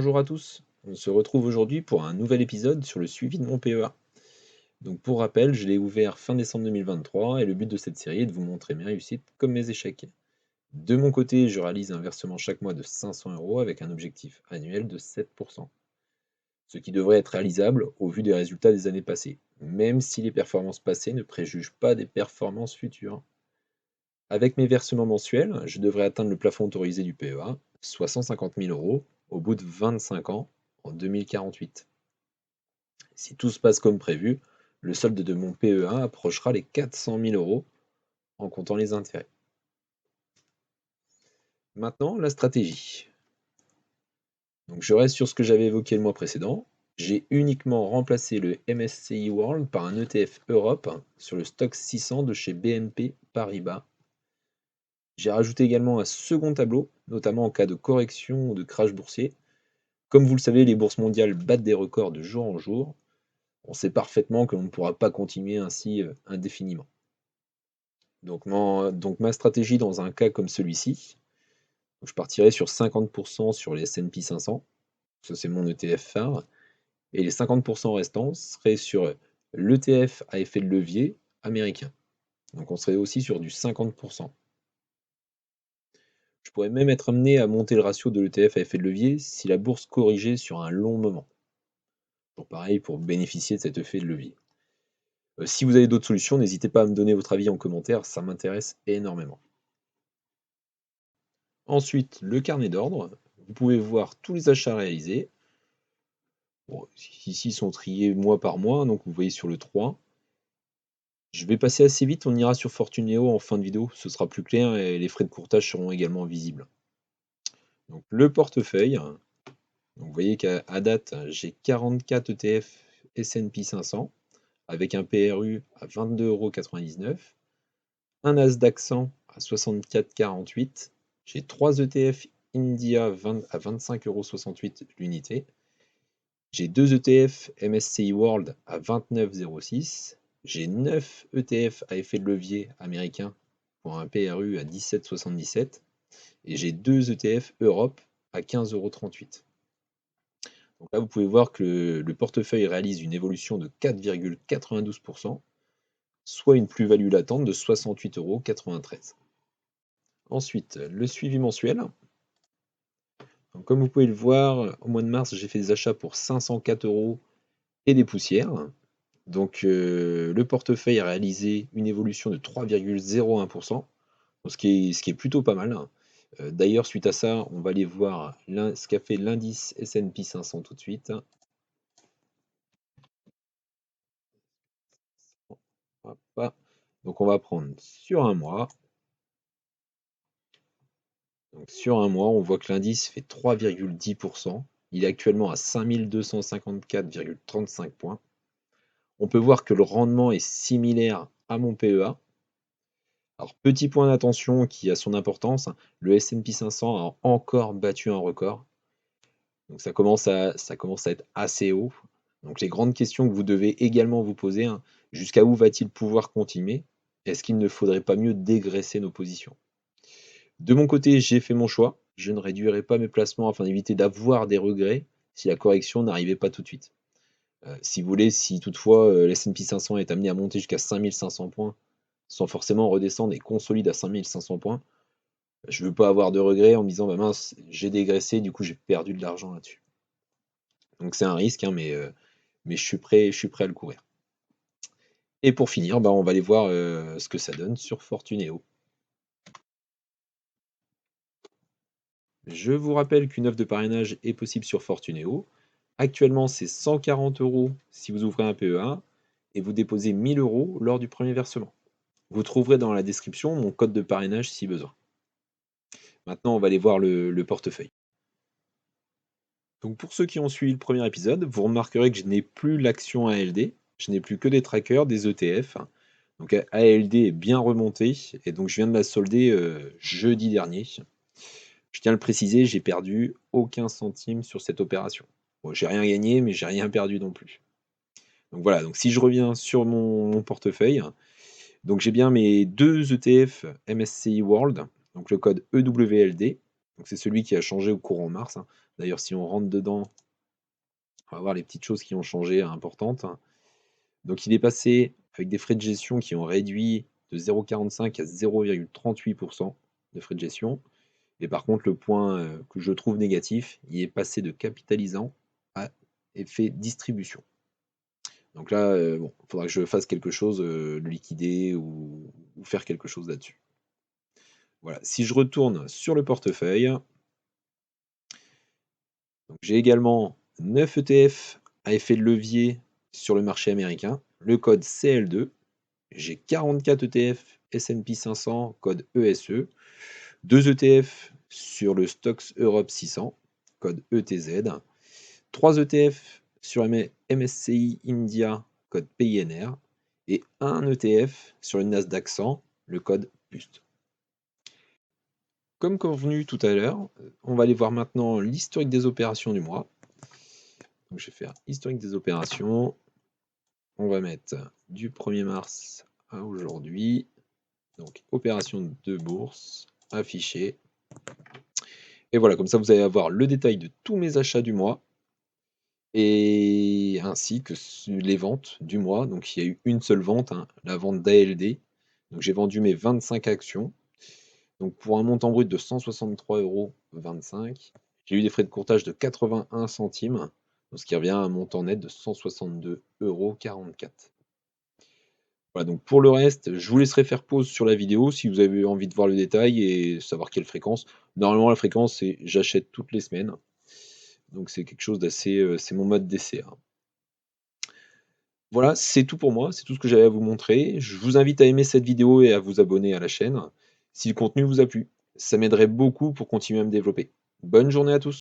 Bonjour à tous, on se retrouve aujourd'hui pour un nouvel épisode sur le suivi de mon PEA. Donc pour rappel, je l'ai ouvert fin décembre 2023 et le but de cette série est de vous montrer mes réussites comme mes échecs. De mon côté, je réalise un versement chaque mois de 500 euros avec un objectif annuel de 7%, ce qui devrait être réalisable au vu des résultats des années passées, même si les performances passées ne préjugent pas des performances futures. Avec mes versements mensuels, je devrais atteindre le plafond autorisé du PEA, soit 150 000 euros, au bout de 25 ans, en 2048. Si tout se passe comme prévu, le solde de mon PE1 approchera les 400 000 euros en comptant les intérêts. Maintenant, la stratégie. Donc, je reste sur ce que j'avais évoqué le mois précédent. J'ai uniquement remplacé le MSCI World par un ETF Europe sur le stock 600 de chez BNP Paribas. J'ai rajouté également un second tableau, notamment en cas de correction ou de crash boursier. Comme vous le savez, les bourses mondiales battent des records de jour en jour. On sait parfaitement que l'on ne pourra pas continuer ainsi indéfiniment. Donc ma stratégie dans un cas comme celui-ci, je partirai sur 50% sur les S&P 500, ça c'est mon ETF phare, et les 50% restants seraient sur l'ETF à effet de levier américain. Donc on serait aussi sur du 50%. Je pourrais même être amené à monter le ratio de l'ETF à effet de levier si la bourse corrigeait sur un long moment. Donc pareil pour bénéficier de cet effet de levier. Si vous avez d'autres solutions, n'hésitez pas à me donner votre avis en commentaire, ça m'intéresse énormément. Ensuite, le carnet d'ordre. Vous pouvez voir tous les achats réalisés. Bon, ici, ils sont triés mois par mois, donc vous voyez sur le 3. Je vais passer assez vite, on ira sur Fortuneo en fin de vidéo, ce sera plus clair et les frais de courtage seront également visibles. Donc le portefeuille, donc vous voyez qu'à date, j'ai 44 ETF S&P 500 avec un PRU à 22,99 €, un Nasdaq 100 à 64,48 €, j'ai 3 ETF India à 25,68 € l'unité. J'ai 2 ETF MSCI World à 29,06 €. J'ai 9 ETF à effet de levier américain pour un PRU à 17,77 € et j'ai 2 ETF Europe à 15,38 €. Donc là, vous pouvez voir que le portefeuille réalise une évolution de 4,92%, soit une plus-value latente de 68,93 €. Ensuite, le suivi mensuel. Donc, comme vous pouvez le voir, au mois de mars, j'ai fait des achats pour 504 € et des poussières. Donc le portefeuille a réalisé une évolution de 3,01%, ce qui est plutôt pas mal. D'ailleurs, suite à ça, on va aller voir ce qu'a fait l'indice S&P 500 tout de suite. Hop. Donc on va prendre sur un mois. Donc sur un mois, on voit que l'indice fait 3,10%. Il est actuellement à 5254,35 points. On peut voir que le rendement est similaire à mon PEA. Alors, petit point d'attention qui a son importance, le S&P 500 a encore battu un record. Donc ça commence à être assez haut. Donc les grandes questions que vous devez également vous poser, hein, jusqu'à où va-t-il pouvoir continuer? Est-ce qu'il ne faudrait pas mieux dégraisser nos positions? De mon côté, j'ai fait mon choix. Je ne réduirai pas mes placements afin d'éviter d'avoir des regrets si la correction n'arrivait pas tout de suite. Si vous voulez, si toutefois le S&P 500 est amené à monter jusqu'à 5500 points, sans forcément redescendre et consolide à 5500 points, je ne veux pas avoir de regrets en me disant bah mince, j'ai dégraissé, du coup j'ai perdu de l'argent là-dessus. Donc c'est un risque, hein, mais je suis prêt à le courir. Et pour finir, bah, on va aller voir ce que ça donne sur Fortuneo. Je vous rappelle qu'une offre de parrainage est possible sur Fortuneo. Actuellement, c'est 140 € si vous ouvrez un PEA et vous déposez 1000 € lors du premier versement. Vous trouverez dans la description mon code de parrainage si besoin. Maintenant, on va aller voir le portefeuille. Donc pour ceux qui ont suivi le premier épisode, vous remarquerez que je n'ai plus l'action ALD, je n'ai plus que des trackers, des ETF. Donc ALD est bien remonté et donc je viens de la solder jeudi dernier. Je tiens à le préciser, j'ai perdu aucun centime sur cette opération. Bon, j'ai rien gagné, mais j'ai rien perdu non plus. Donc voilà, donc si je reviens sur mon portefeuille, donc j'ai bien mes 2 ETF MSCI World, donc le code EWLD, donc c'est celui qui a changé au courant mars, hein. D'ailleurs, si on rentre dedans, on va voir les petites choses qui ont changé importantes. Donc il est passé avec des frais de gestion qui ont réduit de 0,45 à 0,38% de frais de gestion. Et par contre, le point que je trouve négatif, il est passé de capitalisant à effet distribution. Donc là, bon, il faudra que je fasse quelque chose, le liquider ou faire quelque chose là-dessus. Voilà, si je retourne sur le portefeuille, j'ai également 9 ETF à effet de levier sur le marché américain, le code CL2. J'ai 44 ETF S&P 500, code ESE, 2 ETF sur le Stoxx Europe 600, code ETZ, 3 ETF sur MSCI India, code PINR, et un ETF sur le Nasdaq 100, le code PUST. Comme convenu tout à l'heure, on va aller voir maintenant l'historique des opérations du mois. Donc je vais faire historique des opérations. On va mettre du 1er mars à aujourd'hui. Donc opération de bourse, affichée. Et voilà, comme ça vous allez avoir le détail de tous mes achats du mois. Et ainsi que les ventes du mois. Donc il y a eu une seule vente, hein, la vente d'ALD. Donc j'ai vendu mes 25 actions. Donc pour un montant brut de 163,25 €, j'ai eu des frais de courtage de 81 centimes, ce qui revient à un montant net de 162,44 €. Voilà, donc pour le reste, je vous laisserai faire pause sur la vidéo si vous avez envie de voir le détail et savoir quelle fréquence. Normalement, la fréquence, c'est j'achète toutes les semaines. Donc c'est quelque chose d'assez, c'est mon mode d'essai, hein. Voilà, c'est tout pour moi, c'est tout ce que j'avais à vous montrer. Je vous invite à aimer cette vidéo et à vous abonner à la chaîne si le contenu vous a plu. Ça m'aiderait beaucoup pour continuer à me développer. Bonne journée à tous.